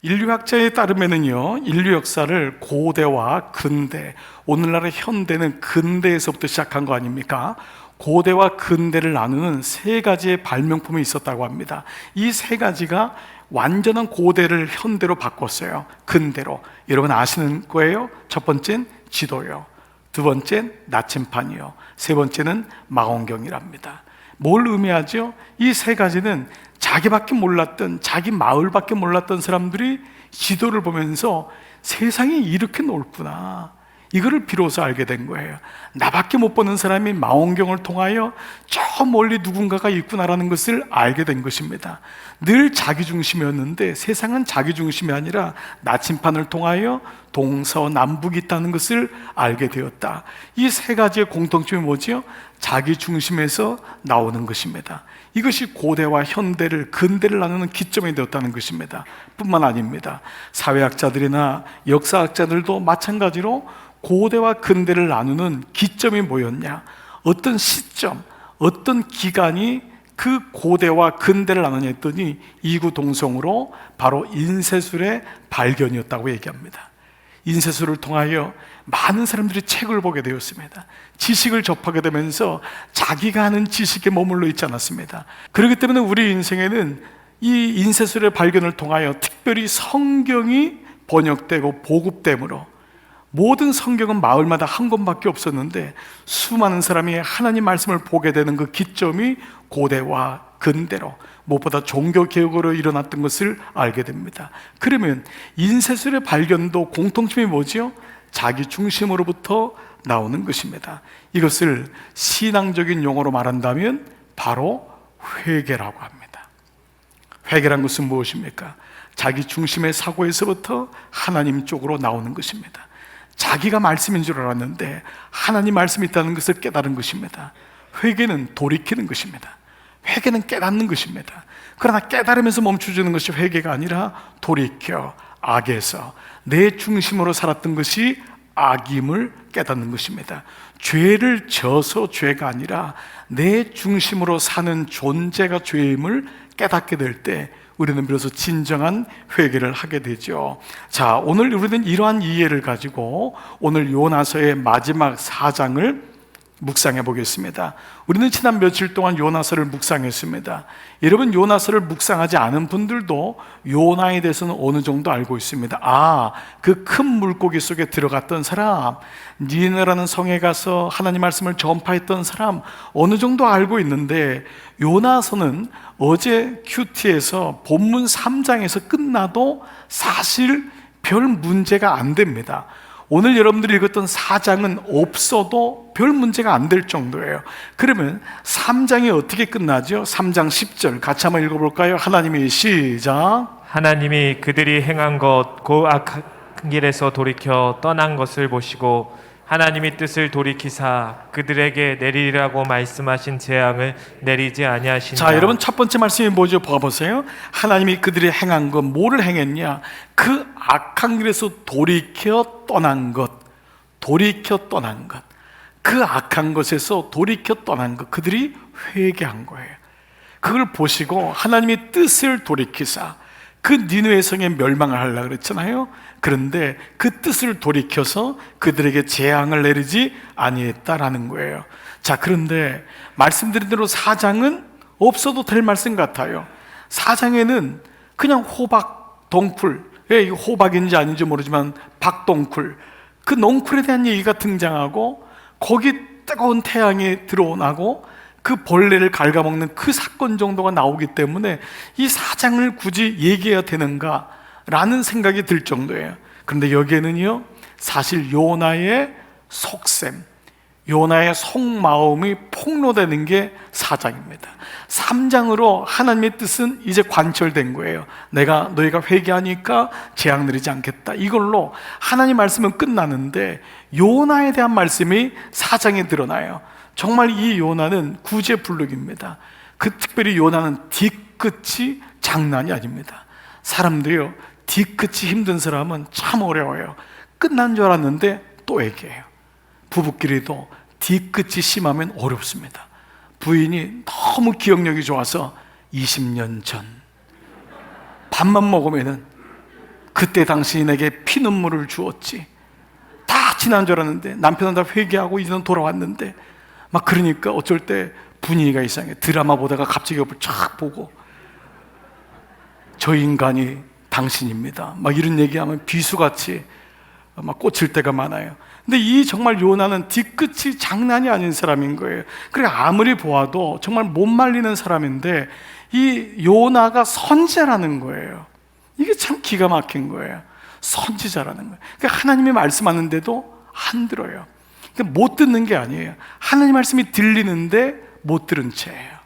인류학자에 따르면은요, 인류 역사를 고대와 근대, 오늘날의 현대는 근대에서부터 시작한 거 아닙니까? 고대와 근대를 나누는 세 가지의 발명품이 있었다고 합니다. 이 세 가지가 완전한 고대를 현대로 바꿨어요. 근대로. 여러분 아시는 거예요? 첫 번째는 지도요, 두 번째는 나침판이요, 세 번째는 망원경이랍니다. 뭘 의미하죠? 이 세 가지는 자기밖에 몰랐던, 자기 마을밖에 몰랐던 사람들이 지도를 보면서 세상이 이렇게 넓구나, 이거를 비로소 알게 된 거예요. 나밖에 못 보는 사람이 망원경을 통하여 저 멀리 누군가가 있구나라는 것을 알게 된 것입니다. 늘 자기중심이었는데 세상은 자기중심이 아니라 나침판을 통하여 동서남북이 있다는 것을 알게 되었다. 이 세 가지의 공통점이 뭐지요? 자기중심에서 나오는 것입니다. 이것이 고대와 현대를, 근대를 나누는 기점이 되었다는 것입니다. 뿐만 아닙니다. 사회학자들이나 역사학자들도 마찬가지로 고대와 근대를 나누는 기점이 뭐였냐, 어떤 시점, 어떤 기간이 그 고대와 근대를 나누냐 했더니 이구동성으로 바로 인쇄술의 발견이었다고 얘기합니다. 인쇄술을 통하여 많은 사람들이 책을 보게 되었습니다. 지식을 접하게 되면서 자기가 하는 지식에 머물러 있지 않았습니다. 그렇기 때문에 우리 인생에는 이 인쇄술의 발견을 통하여 특별히 성경이 번역되고 보급됨으로, 모든 성경은 마을마다 한 권밖에 없었는데 수많은 사람이 하나님 말씀을 보게 되는 그 기점이 고대와 근대로, 무엇보다 종교개혁으로 일어났던 것을 알게 됩니다. 그러면 인쇄술의 발견도 공통점이 뭐지요? 자기 중심으로부터 나오는 것입니다. 이것을 신앙적인 용어로 말한다면 바로 회개라고 합니다. 회개란 것은 무엇입니까? 자기 중심의 사고에서부터 하나님 쪽으로 나오는 것입니다. 자기가 말씀인 줄 알았는데 하나님 말씀이 있다는 것을 깨달은 것입니다. 회개는 돌이키는 것입니다. 회개는 깨닫는 것입니다. 그러나 깨달으면서 멈춰주는 것이 회개가 아니라 돌이켜 악에서, 내 중심으로 살았던 것이 악임을 깨닫는 것입니다. 죄를 져서 죄가 아니라 내 중심으로 사는 존재가 죄임을 깨닫게 될 때 우리는 비로소 진정한 회개를 하게 되죠. 자, 오늘 우리는 이러한 이해를 가지고 오늘 요나서의 마지막 4장을 묵상해 보겠습니다. 우리는 지난 며칠 동안 요나서를 묵상했습니다. 여러분, 요나서를 묵상하지 않은 분들도 요나에 대해서는 어느 정도 알고 있습니다. 아, 그 큰 물고기 속에 들어갔던 사람, 니느라는 성에 가서 하나님 말씀을 전파했던 사람, 어느 정도 알고 있는데 요나서는 어제 큐티에서 본문 3장에서 끝나도 사실 별 문제가 안 됩니다. 오늘 여러분들이 읽었던 4장은 없어도 별 문제가 안 될 정도예요. 그러면 3장이 어떻게 끝나죠? 3장 10절 같이 한번 읽어볼까요? 하나님이 시작. 하나님이 그들이 행한 것 그 악한 길에서 돌이켜 떠난 것을 보시고 하나님이 뜻을 돌이키사 그들에게 내리라고 말씀하신 재앙을 내리지 아니하시니라. 자, 여러분, 첫 번째 말씀이 뭐죠? 봐보세요. 하나님이 그들이 행한 것, 뭐를 행했냐? 그 악한 길에서 돌이켜 떠난 것, 돌이켜 떠난 것, 그 악한 것에서 돌이켜 떠난 것, 그들이 회개한 거예요. 그걸 보시고 하나님이 뜻을 돌이키사 그 니느웨 성에 멸망을 하려고 그랬잖아요. 그런데 그 뜻을 돌이켜서 그들에게 재앙을 내리지 아니했다라는 거예요. 자, 그런데 말씀드린 대로 4장은 없어도 될 말씀 같아요. 4장에는 그냥 호박, 덩쿨, 이 호박인지 아닌지 모르지만 박덩쿨, 그 넝쿨에 대한 얘기가 등장하고 거기 뜨거운 태양이 드러나고 그 벌레를 갉아먹는 그 사건 정도가 나오기 때문에 이 4장을 굳이 얘기해야 되는가 라는 생각이 들 정도예요. 그런데 여기에는요, 사실 요나의 속셈, 요나의 속마음이 폭로되는 게 4장입니다 3장으로 하나님의 뜻은 이제 관철된 거예요. 내가 너희가 회개하니까 재앙 내리지 않겠다, 이걸로 하나님 말씀은 끝나는데 요나에 대한 말씀이 4장에 드러나요. 정말 이 요나는 구제불능입니다. 그 특별히 요나는 뒤끝이 장난이 아닙니다. 사람들이요, 뒤끝이 힘든 사람은 참 어려워요. 끝난 줄 알았는데 또 얘기해요. 부부끼리도 뒤끝이 심하면 어렵습니다. 부인이 너무 기억력이 좋아서 20년 전 밥만 먹으면은 그때 당신이 내게 피눈물을 주었지. 다 지난 줄 알았는데 남편은 다 회개하고 이제는 돌아왔는데 막 그러니까 어쩔 때 분위기가 이상해. 드라마 보다가 갑자기 옆을 쫙 보고 저 인간이 당신입니다 막 이런 얘기하면 비수같이 막 꽂힐 때가 많아요. 근데 이 정말 요나는 뒤끝이 장난이 아닌 사람인 거예요. 그래 아무리 보아도 정말 못 말리는 사람인데 이 요나가 선지자라는 거예요. 이게 참 기가 막힌 거예요. 선지자라는 거예요. 그러니까 하나님이 말씀하는데도 안 들어요. 그러니까 못 듣는 게 아니에요. 하나님 말씀이 들리는데 못 들은 채예요.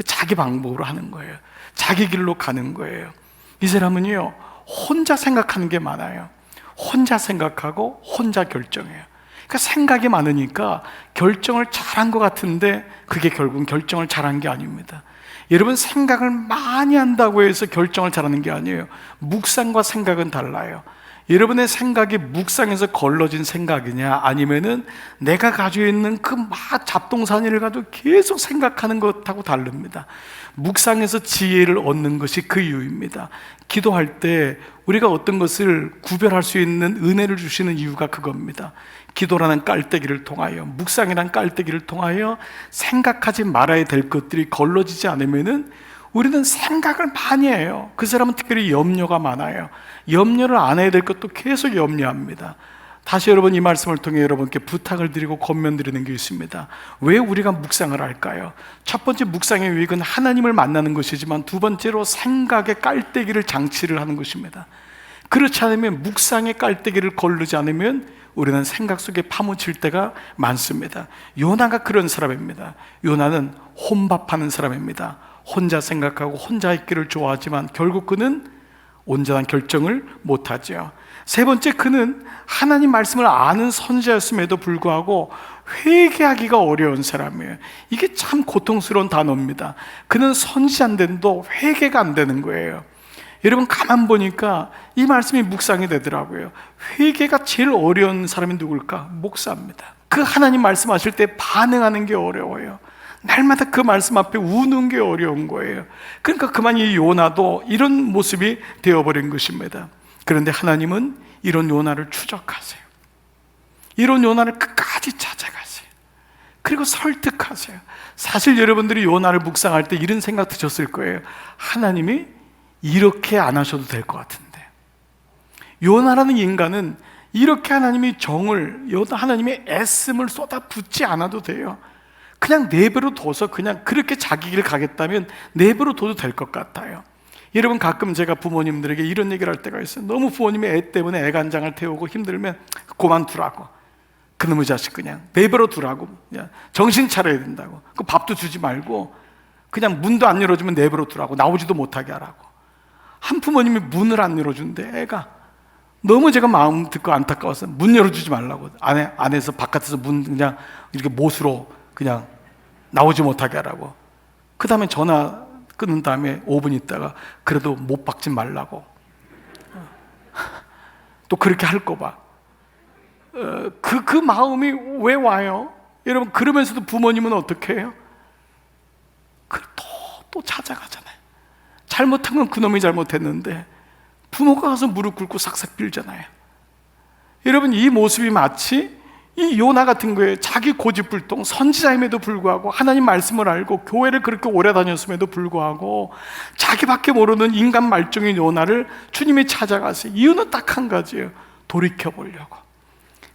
자기 방법으로 하는 거예요. 자기 길로 가는 거예요. 이 사람은요 혼자 생각하는 게 많아요. 혼자 생각하고 혼자 결정해요. 그러니까 생각이 많으니까 결정을 잘한 것 같은데 그게 결국은 결정을 잘한 게 아닙니다. 여러분, 생각을 많이 한다고 해서 결정을 잘하는 게 아니에요. 묵상과 생각은 달라요. 여러분의 생각이 묵상에서 걸러진 생각이냐, 아니면은 내가 가지고 있는 그 막 잡동사니를 가지고 계속 생각하는 것하고 다릅니다. 묵상에서 지혜를 얻는 것이 그 이유입니다. 기도할 때 우리가 어떤 것을 구별할 수 있는 은혜를 주시는 이유가 그겁니다. 기도라는 깔때기를 통하여, 묵상이라는 깔때기를 통하여 생각하지 말아야 될 것들이 걸러지지 않으면은 우리는 생각을 많이 해요. 그 사람은 특별히 염려가 많아요. 염려를 안 해야 될 것도 계속 염려합니다. 다시 여러분, 이 말씀을 통해 여러분께 부탁을 드리고 권면드리는 게 있습니다. 왜 우리가 묵상을 할까요? 첫 번째, 묵상의 유익은 하나님을 만나는 것이지만 두 번째로 생각의 깔때기를 장치를 하는 것입니다. 그렇지 않으면, 묵상의 깔때기를 걸르지 않으면 우리는 생각 속에 파묻힐 때가 많습니다. 요나가 그런 사람입니다. 요나는 혼밥하는 사람입니다. 혼자 생각하고 혼자 있기를 좋아하지만 결국 그는 온전한 결정을 못하죠. 세 번째, 그는 하나님 말씀을 아는 선지자였음에도 불구하고 회개하기가 어려운 사람이에요. 이게 참 고통스러운 단어입니다. 그는 선지자인데도 회개가 안 되는 거예요. 여러분, 가만 보니까 이 말씀이 묵상이 되더라고요. 회개가 제일 어려운 사람이 누굴까? 목사입니다. 그 하나님 말씀하실 때 반응하는 게 어려워요. 날마다 그 말씀 앞에 우는 게 어려운 거예요. 그러니까 그만 이 요나도 이런 모습이 되어버린 것입니다. 그런데 하나님은 이런 요나를 추적하세요. 이런 요나를 끝까지 찾아가세요. 그리고 설득하세요. 사실 여러분들이 요나를 묵상할 때 이런 생각 드셨을 거예요. 하나님이 이렇게 안 하셔도 될 것 같은데. 요나라는 인간은 이렇게 하나님이 정을, 하나님의 애씀을 쏟아붓지 않아도 돼요. 그냥 내버려 둬서 그냥 그렇게 자기 길 가겠다면 내버려 둬도 될 것 같아요. 여러분, 가끔 제가 부모님들에게 이런 얘기를 할 때가 있어요. 너무 부모님이 애 때문에 애간장을 태우고 힘들면 그만두라고. 그놈의 자식 그냥 내버려 두라고. 그냥 정신 차려야 된다고. 그 밥도 주지 말고 그냥 문도 안 열어주면 내버려 두라고. 나오지도 못하게 하라고. 한 부모님이 문을 안 열어준대. 애가 너무 제가 마음 듣고 안타까워서 문 열어주지 말라고. 안에서 바깥에서 문 그냥 이렇게 못으로 그냥 나오지 못하게 하라고. 그 다음에 전화 끊은 다음에 5분 있다가 그래도 못 박지 말라고. 또 그렇게 할거 봐. 그 마음이 왜 와요? 여러분, 그러면서도 부모님은 어떻게 해요? 또 찾아가잖아요. 잘못한 건 그놈이 잘못했는데 부모가 가서 무릎 꿇고 싹싹 빌잖아요. 여러분, 이 모습이 마치 이 요나 같은 거예요. 자기 고집불통, 선지자임에도 불구하고 하나님 말씀을 알고 교회를 그렇게 오래 다녔음에도 불구하고 자기밖에 모르는 인간 말종인 요나를 주님이 찾아가세요. 이유는 딱 한 가지예요. 돌이켜보려고.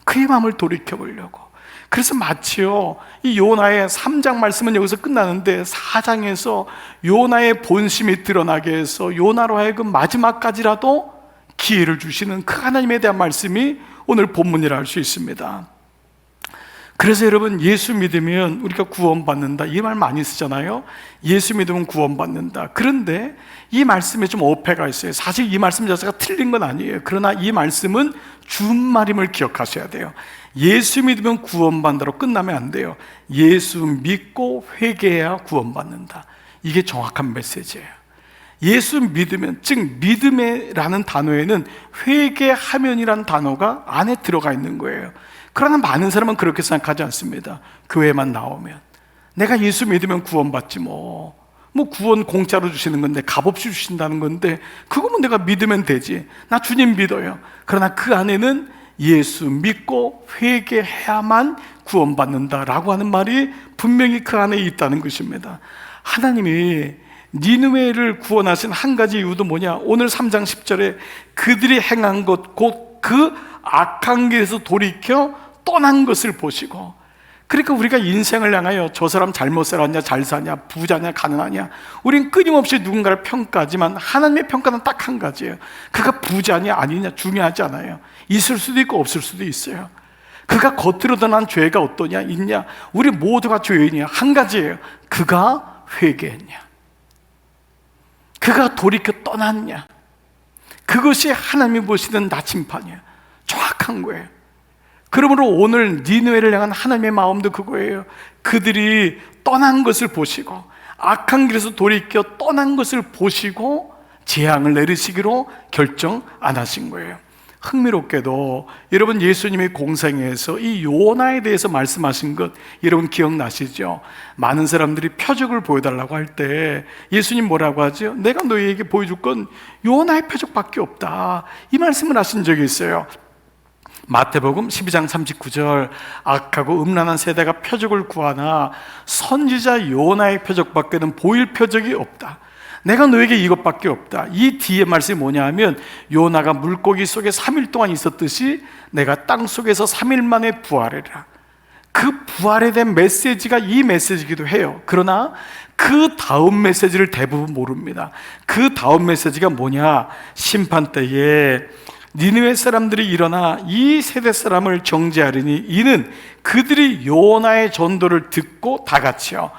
그의 마음을 돌이켜보려고. 그래서 마치요, 이 요나의 3장 말씀은 여기서 끝나는데 4장에서 요나의 본심이 드러나게 해서 요나로 하여금 마지막까지라도 기회를 주시는 그 하나님에 대한 말씀이 오늘 본문이라 할 수 있습니다. 그래서 여러분, 예수 믿으면 우리가 구원받는다, 이 말 많이 쓰잖아요. 예수 믿으면 구원받는다. 그런데 이 말씀에 좀 어폐가 있어요. 사실 이 말씀 자체가 틀린 건 아니에요. 그러나 이 말씀은 준말임을 기억하셔야 돼요. 예수 믿으면 구원받는다로 끝나면 안 돼요. 예수 믿고 회개해야 구원받는다. 이게 정확한 메시지예요. 예수 믿으면, 즉 믿음이라는 단어에는 회개하면이라는 단어가 안에 들어가 있는 거예요. 그러나 많은 사람은 그렇게 생각하지 않습니다. 교회만 나오면 내가 예수 믿으면 구원받지 뭐 뭐 구원 공짜로 주시는 건데, 값없이 주신다는 건데, 그거면 내가 믿으면 되지. 나 주님 믿어요. 그러나 그 안에는 예수 믿고 회개해야만 구원받는다라고 하는 말이 분명히 그 안에 있다는 것입니다. 하나님이 니느웨를 구원하신 한 가지 이유도 뭐냐? 오늘 3장 10절에 그들이 행한 것 곧 그 악한 길에서 돌이켜 떠난 것을 보시고, 그러니까 우리가 인생을 향하여 저 사람 잘못 살았냐, 잘 사냐, 부자냐, 가난하냐, 우린 끊임없이 누군가를 평가하지만 하나님의 평가는 딱 한 가지예요. 그가 부자냐 아니냐 중요하지 않아요. 있을 수도 있고 없을 수도 있어요. 그가 겉으로 드러난 죄가 어떠냐 있냐, 우리 모두가 죄인이야. 한 가지예요. 그가 회개했냐, 그가 돌이켜 떠났냐. 그것이 하나님이 보시는 나침판이에요. 정확한 거예요. 그러므로 오늘 니느웨를 향한 하나님의 마음도 그거예요. 그들이 떠난 것을 보시고, 악한 길에서 돌이켜 떠난 것을 보시고 재앙을 내리시기로 결정 안 하신 거예요. 흥미롭게도 여러분, 예수님의 공생애에서 이 요나에 대해서 말씀하신 것 여러분 기억나시죠? 많은 사람들이 표적을 보여달라고 할 때 예수님 뭐라고 하죠? 내가 너희에게 보여줄 건 요나의 표적밖에 없다, 이 말씀을 하신 적이 있어요. 마태복음 12장 39절, 악하고 음란한 세대가 표적을 구하나 선지자 요나의 표적밖에는 보일 표적이 없다. 내가 너에게 이것밖에 없다. 이 뒤에 말씀이 뭐냐 하면, 요나가 물고기 속에 3일 동안 있었듯이 내가 땅 속에서 3일 만에 부활해라. 그 부활에 대한 메시지가 이 메시지이기도 해요. 그러나 그 다음 메시지를 대부분 모릅니다. 그 다음 메시지가 뭐냐? 심판 때에 니느웨 사람들이 일어나 이 세대 사람을 정죄하리니 이는 그들이 요나의 전도를 듣고 다 같이요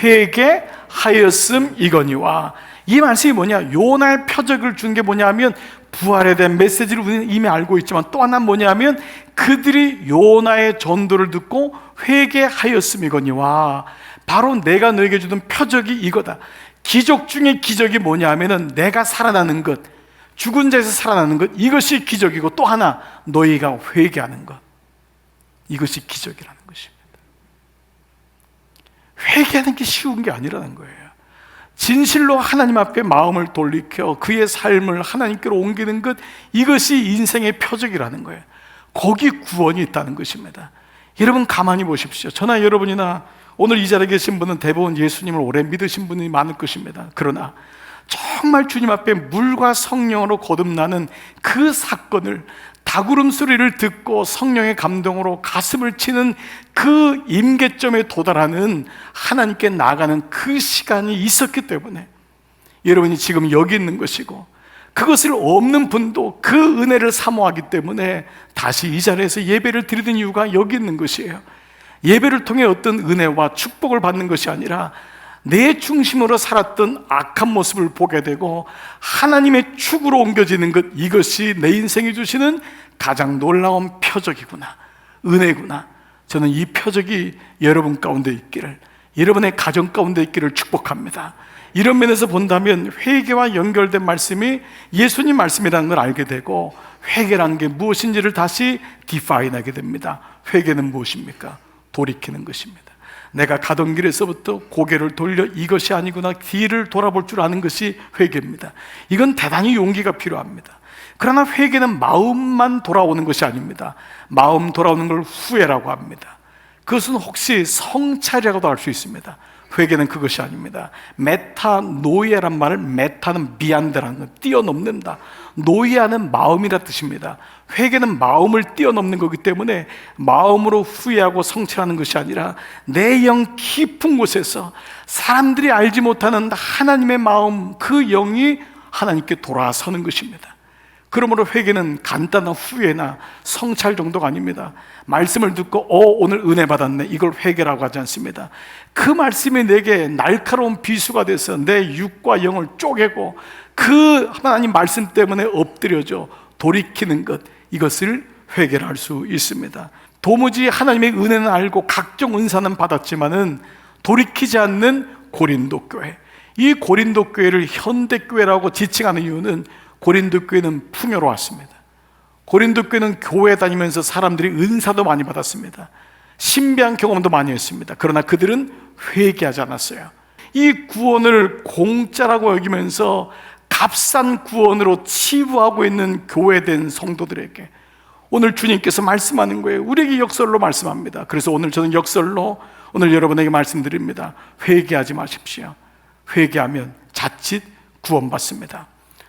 회개하였음이거니와. 이 말씀이 뭐냐? 요나의 표적을 준 게 뭐냐 하면 부활에 대한 메시지를 우리는 이미 알고 있지만, 또 하나는 뭐냐 하면 그들이 요나의 전도를 듣고 회개하였음이거니와. 바로 내가 너에게 주던 표적이 이거다. 기적 중에 기적이 뭐냐 하면은 내가 살아나는 것, 죽은 자에서 살아나는 것, 이것이 기적이고, 또 하나 너희가 회개하는 것, 이것이 기적이라는 것입니다. 회개하는 게 쉬운 게 아니라는 거예요. 진실로 하나님 앞에 마음을 돌이켜 그의 삶을 하나님께로 옮기는 것, 이것이 인생의 표적이라는 거예요. 거기 구원이 있다는 것입니다. 여러분 가만히 보십시오. 저나 여러분이나 오늘 이 자리에 계신 분은 대부분 예수님을 오래 믿으신 분이 많을 것입니다. 그러나 정말 주님 앞에 물과 성령으로 거듭나는 그 사건을, 닭울음 소리를 듣고 성령의 감동으로 가슴을 치는 그 임계점에 도달하는, 하나님께 나아가는 그 시간이 있었기 때문에 여러분이 지금 여기 있는 것이고, 그것을 없는 분도 그 은혜를 사모하기 때문에 다시 이 자리에서 예배를 드리는 이유가 여기 있는 것이에요. 예배를 통해 어떤 은혜와 축복을 받는 것이 아니라 내 중심으로 살았던 악한 모습을 보게 되고 하나님의 축으로 옮겨지는 것, 이것이 내 인생이 주시는 가장 놀라운 표적이구나, 은혜구나. 저는 이 표적이 여러분 가운데 있기를, 여러분의 가정 가운데 있기를 축복합니다. 이런 면에서 본다면 회개와 연결된 말씀이 예수님 말씀이라는 걸 알게 되고, 회개라는 게 무엇인지를 다시 디파인하게 됩니다. 회개는 무엇입니까? 돌이키는 것입니다. 내가 가던 길에서부터 고개를 돌려 이것이 아니구나, 뒤를 돌아볼 줄 아는 것이 회개입니다. 이건 대단히 용기가 필요합니다. 그러나 회개는 마음만 돌아오는 것이 아닙니다. 마음 돌아오는 걸 후회라고 합니다. 그것은 혹시 성찰이라고도 할 수 있습니다. 회개는 그것이 아닙니다. 메타노이아란 말을, 메타는 비안드라는 것, 뛰어넘는다, 노이아는 마음이라 뜻입니다. 회개는 마음을 뛰어넘는 거기 때문에 마음으로 후회하고 성찰하는 것이 아니라 내 영 깊은 곳에서 사람들이 알지 못하는 하나님의 마음, 그 영이 하나님께 돌아서는 것입니다. 그러므로 회개는 간단한 후회나 성찰 정도가 아닙니다. 말씀을 듣고 오늘 은혜 받았네, 이걸 회개라고 하지 않습니다. 그 말씀이 내게 날카로운 비수가 돼서 내 육과 영을 쪼개고 그 하나님 말씀 때문에 엎드려져 돌이키는 것, 이것을 회개를 할 수 있습니다. 도무지 하나님의 은혜는 알고 각종 은사는 받았지만은 돌이키지 않는 고린도 교회, 이 고린도 교회를 현대교회라고 지칭하는 이유는 고린도 교회는 풍요로웠습니다. 고린도 교회는 교회 다니면서 사람들이 은사도 많이 받았습니다. 신비한 경험도 많이 했습니다. 그러나 그들은 회개하지 않았어요. 이 구원을 공짜라고 여기면서 값싼 구원으로 치부하고 있는 교회된 성도들에게 오늘 주님께서 말씀하는 거예요. 우리에게 역설로 말씀합니다. 그래서 오늘 저는 역설로 오늘 여러분에게 말씀드립니다. 회개하지 마십시오. 회개하면 자칫 구원받습니다.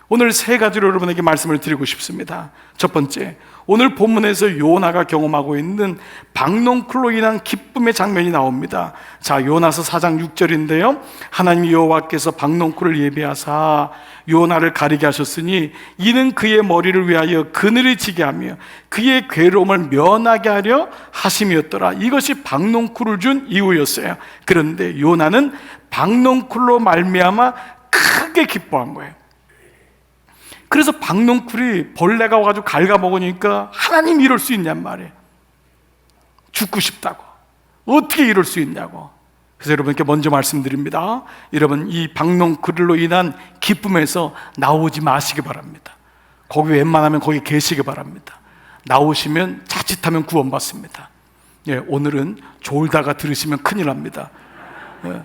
오늘 세 가지로 여러분에게 말씀을 드리고 싶습니다. 첫 번째, 오늘 본문에서 요나가 경험하고 있는 박농쿨로 인한 기쁨의 장면이 나옵니다. 자, 요나서 4장 6절인데요 하나님 여호와께서 박농쿨을 예비하사 요나를 가리게 하셨으니 이는 그의 머리를 위하여 그늘을 지게 하며 그의 괴로움을 면하게 하려 하심이었더라. 이것이 박농쿨을 준 이유였어요. 그런데 요나는 박농쿨로 말미암아 크게 기뻐한 거예요. 그래서 박농쿨이 벌레가 와가지고 갉아먹으니까 하나님 이럴 수 있냔 말이에요. 죽고 싶다고. 어떻게 이럴 수 있냐고. 그래서 여러분께 먼저 말씀드립니다. 여러분, 이 박농쿨로 인한 기쁨에서 나오지 마시기 바랍니다. 거기 웬만하면 거기 계시기 바랍니다. 나오시면 자칫하면 구원받습니다. 예, 오늘은 졸다가 들으시면 큰일 납니다. 예,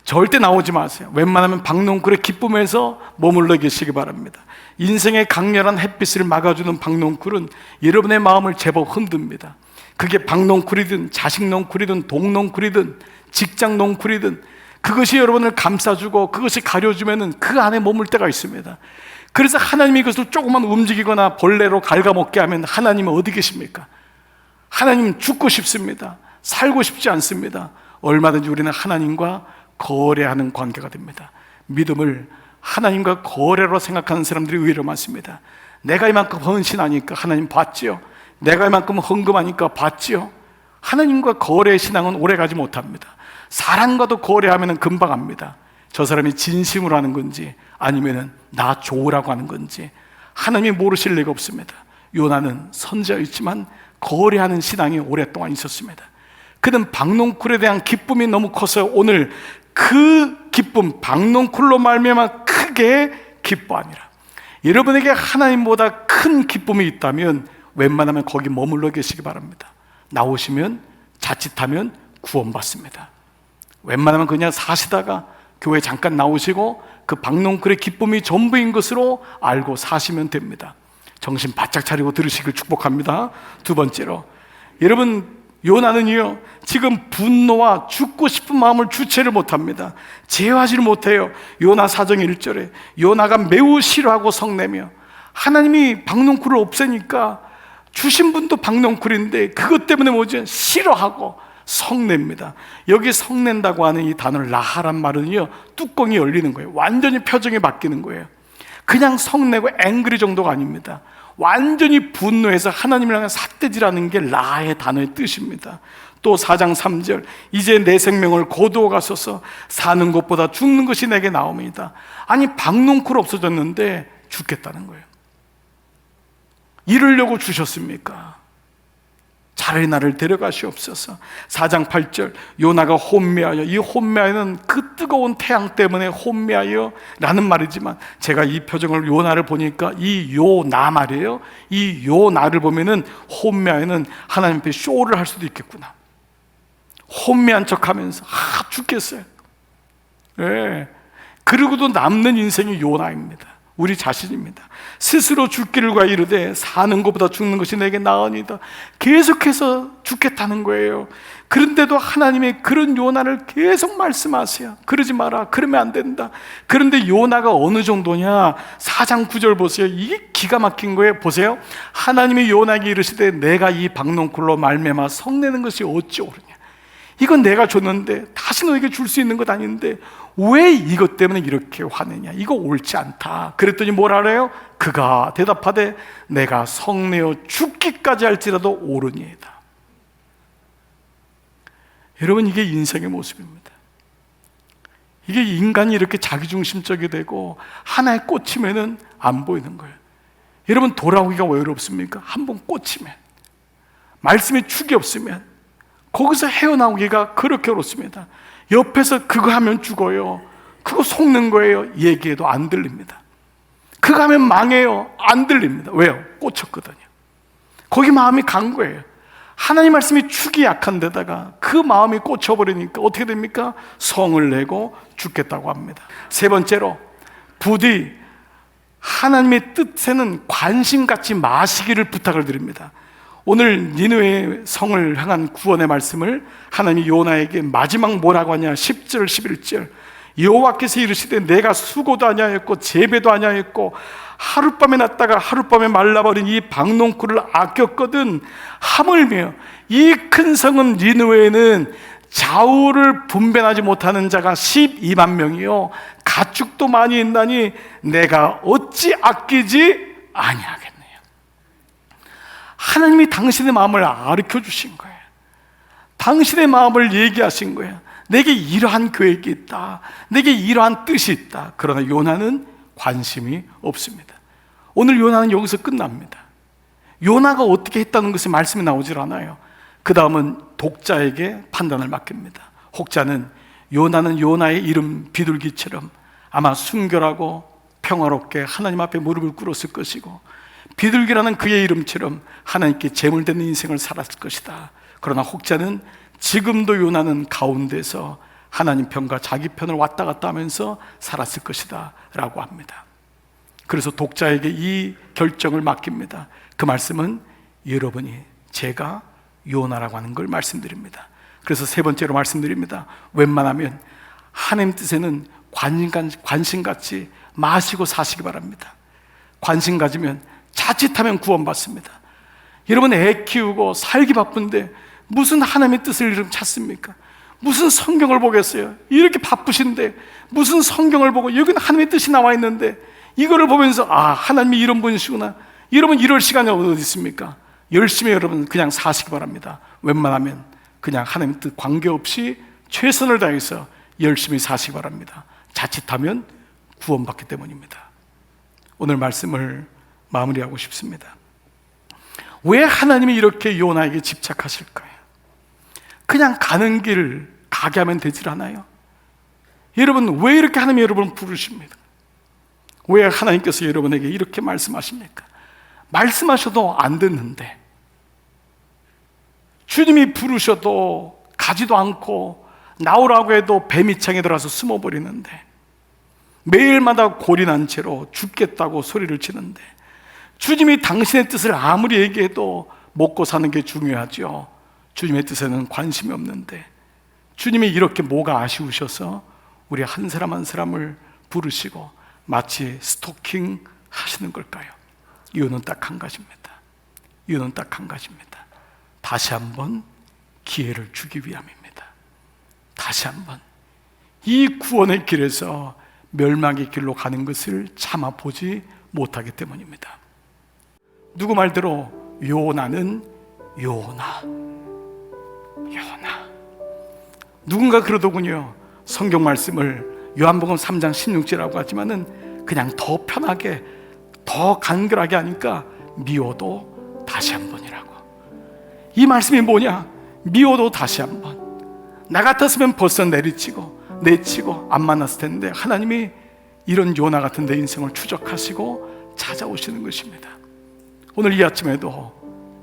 절대 나오지 마세요. 웬만하면 박농쿨의 기쁨에서 머물러 계시기 바랍니다. 인생의 강렬한 햇빛을 막아주는 박농쿨은 여러분의 마음을 제법 흔듭니다. 그게 박농쿨이든 자식농쿨이든 동농쿨이든 직장농쿨이든 그것이 여러분을 감싸주고 그것이 가려주면 그 안에 머물 때가 있습니다. 그래서 하나님이 그것을 조금만 움직이거나 벌레로 갉아먹게 하면 하나님은 어디 계십니까? 하나님은 죽고 싶습니다. 살고 싶지 않습니다. 얼마든지 우리는 하나님과 거래하는 관계가 됩니다. 믿음을 하나님과 거래로 생각하는 사람들이 의외로 많습니다. 내가 이만큼 헌신하니까 하나님 받지요. 내가 이만큼 헌금하니까 받지요. 하나님과 거래의 신앙은 오래가지 못합니다. 사람과도 거래하면 금방 합니다. 저 사람이 진심으로 하는 건지 아니면 나 좋으라고 하는 건지 하나님이 모르실 리가 없습니다. 요나는 선지자였지만 거래하는 신앙이 오랫동안 있었습니다. 그는 박농쿨에 대한 기쁨이 너무 커서 오늘 그 기쁨, 박농쿨로 말미암아 크게 기뻐하니라. 여러분에게 하나님보다 큰 기쁨이 있다면 웬만하면 거기 머물러 계시기 바랍니다. 나오시면 자칫하면 구원받습니다. 웬만하면 그냥 사시다가 교회 잠깐 나오시고 그 박농쿨의 기쁨이 전부인 것으로 알고 사시면 됩니다. 정신 바짝 차리고 들으시길 축복합니다. 두 번째로, 여러분, 요나는요 지금 분노와 죽고 싶은 마음을 주체를 못합니다. 제어하지를 못해요. 요나 4장 1절에 요나가 매우 싫어하고 성내며, 하나님이 박농쿨을 없애니까 주신 분도 박농쿨인데 그것 때문에 뭐죠? 싫어하고 성냅니다. 여기 성낸다고 하는 이 단어 라하란 말은요 뚜껑이 열리는 거예요. 완전히 표정이 바뀌는 거예요. 그냥 성내고 앵그리 정도가 아닙니다. 완전히 분노해서 하나님을 향해 삿대질하는 게 라의 단어의 뜻입니다. 또 4장 3절 이제 내 생명을 거두어 가소서, 사는 것보다 죽는 것이 내게 나옵니다. 아니 박농쿨 없어졌는데 죽겠다는 거예요. 이러려고 주셨습니까? 차라리 나를 데려가시옵소서. 4장 8절 요나가 혼미하여, 이 혼미하여는 그 뜨거운 태양 때문에 혼미하여 라는 말이지만 제가 이 표정을 요나를 보니까 이 요나 말이에요. 이 요나를 보면은 혼미하여는 하나님 앞에 쇼를 할 수도 있겠구나. 혼미한 척하면서 죽겠어요. 네. 그러고도 남는 인생이 요나입니다. 우리 자신입니다. 스스로 죽기를 과 이르되 사는 것보다 죽는 것이 내게 나으니이다. 계속해서 죽겠다는 거예요. 그런데도 하나님의 그런 요나를 계속 말씀하세요. 그러지 마라, 그러면 안 된다. 그런데 요나가 어느 정도냐? 4장 9절 보세요. 이게 기가 막힌 거예요. 보세요. 하나님이 요나에게 이르시되 내가 이 박농쿨로 말미암아 성내는 것이 어찌 옳으냐. 이건 내가 줬는데 다시 너에게 줄 수 있는 것 아닌데 왜 이것 때문에 이렇게 화내냐? 이거 옳지 않다. 그랬더니 뭐라 그래요? 그가 대답하되 내가 성내어 죽기까지 할지라도 옳으니이다. 여러분, 이게 인생의 모습입니다. 이게 인간이 이렇게 자기중심적이 되고 하나에 꽂히면은 안 보이는 거예요. 여러분, 돌아오기가 왜 어렵습니까? 한번 꽂히면, 말씀에 축이 없으면 거기서 헤어나오기가 그렇게 어렵습니다. 옆에서 그거 하면 죽어요, 그거 속는 거예요, 얘기해도 안 들립니다. 그거 하면 망해요, 안 들립니다. 왜요? 꽂혔거든요. 거기 마음이 간 거예요. 하나님 말씀이 죽이 약한 데다가 그 마음이 꽂혀버리니까 어떻게 됩니까? 성을 내고 죽겠다고 합니다. 세 번째로, 부디 하나님의 뜻에는 관심 갖지 마시기를 부탁을 드립니다. 오늘 니느웨 성을 향한 구원의 말씀을 하나님이 요나에게 마지막 뭐라고 하냐, 10절 11절, 여호와께서 이르시되 내가 수고도 아니하였고 재배도 아니하였고 하룻밤에 났다가 하룻밤에 말라버린 이 박농쿨을 아꼈거든. 하물며 이 큰 성은 니느웨에는 좌우를 분별하지 못하는 자가 12만 명이요 가축도 많이 있나니 내가 어찌 아끼지 아니하겠네요. 하나님이 당신의 마음을 가르쳐 주신 거예요. 당신의 마음을 얘기하신 거예요. 내게 이러한 계획이 있다, 내게 이러한 뜻이 있다. 그러나 요나는 관심이 없습니다. 오늘 요나는 여기서 끝납니다. 요나가 어떻게 했다는 것이 말씀이 나오질 않아요. 그 다음은 독자에게 판단을 맡깁니다. 혹자는 요나는 요나의 이름 비둘기처럼 아마 순결하고 평화롭게 하나님 앞에 무릎을 꿇었을 것이고, 비둘기라는 그의 이름처럼 하나님께 제물되는 인생을 살았을 것이다. 그러나 혹자는 지금도 요나는 가운데서 하나님 편과 자기 편을 왔다 갔다 하면서 살았을 것이다 라고 합니다. 그래서 독자에게 이 결정을 맡깁니다. 그 말씀은 여러분이, 제가 요나라고 하는 걸 말씀드립니다. 그래서 세 번째로 말씀드립니다. 웬만하면 하나님 뜻에는 관심 갖지 마시고 사시기 바랍니다. 관심 가지면 자칫하면 구원받습니다. 여러분 애 키우고 살기 바쁜데 무슨 하나님의 뜻을 이름 찾습니까? 무슨 성경을 보겠어요? 이렇게 바쁘신데 무슨 성경을 보고, 여기는 하나님의 뜻이 나와 있는데 이거를 보면서 아, 하나님이 이런 분이시구나. 여러분 이럴 시간이 어디 있습니까? 열심히 여러분 그냥 사시기 바랍니다. 웬만하면 그냥 하나님 뜻 관계없이 최선을 다해서 열심히 사시기 바랍니다. 자칫하면 구원받기 때문입니다. 오늘 말씀을 마무리하고 싶습니다. 왜 하나님이 이렇게 요나에게 집착하실까요? 그냥 가는 길 가게 하면 되질 않아요. 여러분 왜 이렇게 하나님이 여러분을 부르십니까? 왜 하나님께서 여러분에게 이렇게 말씀하십니까? 말씀하셔도 안 듣는데, 주님이 부르셔도 가지도 않고 나오라고 해도 뱀이창에 들어가서 숨어버리는데, 매일마다 골인한 채로 죽겠다고 소리를 치는데, 주님이 당신의 뜻을 아무리 얘기해도 먹고 사는 게 중요하죠. 주님의 뜻에는 관심이 없는데 주님이 이렇게 뭐가 아쉬우셔서 우리 한 사람 한 사람을 부르시고 마치 스토킹 하시는 걸까요? 이유는 딱 한 가지입니다. 이유는 딱 한 가지입니다. 다시 한번 기회를 주기 위함입니다. 다시 한번 이 구원의 길에서 멸망의 길로 가는 것을 참아 보지 못하기 때문입니다. 누구 말대로 요나는 요나. 누군가 그러더군요. 성경 말씀을 요한복음 3장 16절이라고 하지만은 그냥 더 편하게, 더 간결하게 하니까 미워도 다시 한 번이라고. 이 말씀이 뭐냐? 미워도 다시 한 번. 나 같았으면 벌써 내치고 안 만났을 텐데 하나님이 이런 요나 같은 내 인생을 추적하시고 찾아오시는 것입니다. 오늘 이 아침에도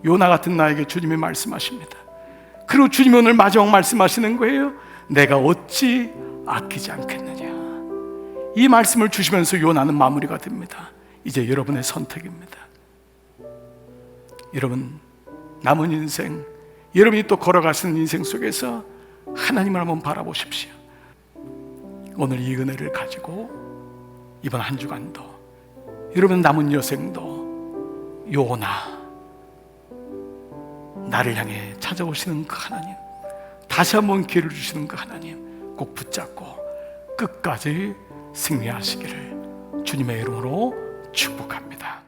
요나 같은 나에게 주님이 말씀하십니다. 그리고 주님이 오늘 마지막 말씀하시는 거예요. 내가 어찌 아끼지 않겠느냐. 이 말씀을 주시면서 요나는 마무리가 됩니다. 이제 여러분의 선택입니다. 여러분 남은 인생, 여러분이 또 걸어가시는 인생 속에서 하나님을 한번 바라보십시오. 오늘 이 은혜를 가지고 이번 한 주간도 여러분 남은 여생도 요나, 나를 향해 찾아오시는 그 하나님, 다시 한번 기회를 주시는 그 하나님 꼭 붙잡고 끝까지 승리하시기를 주님의 이름으로 축복합니다.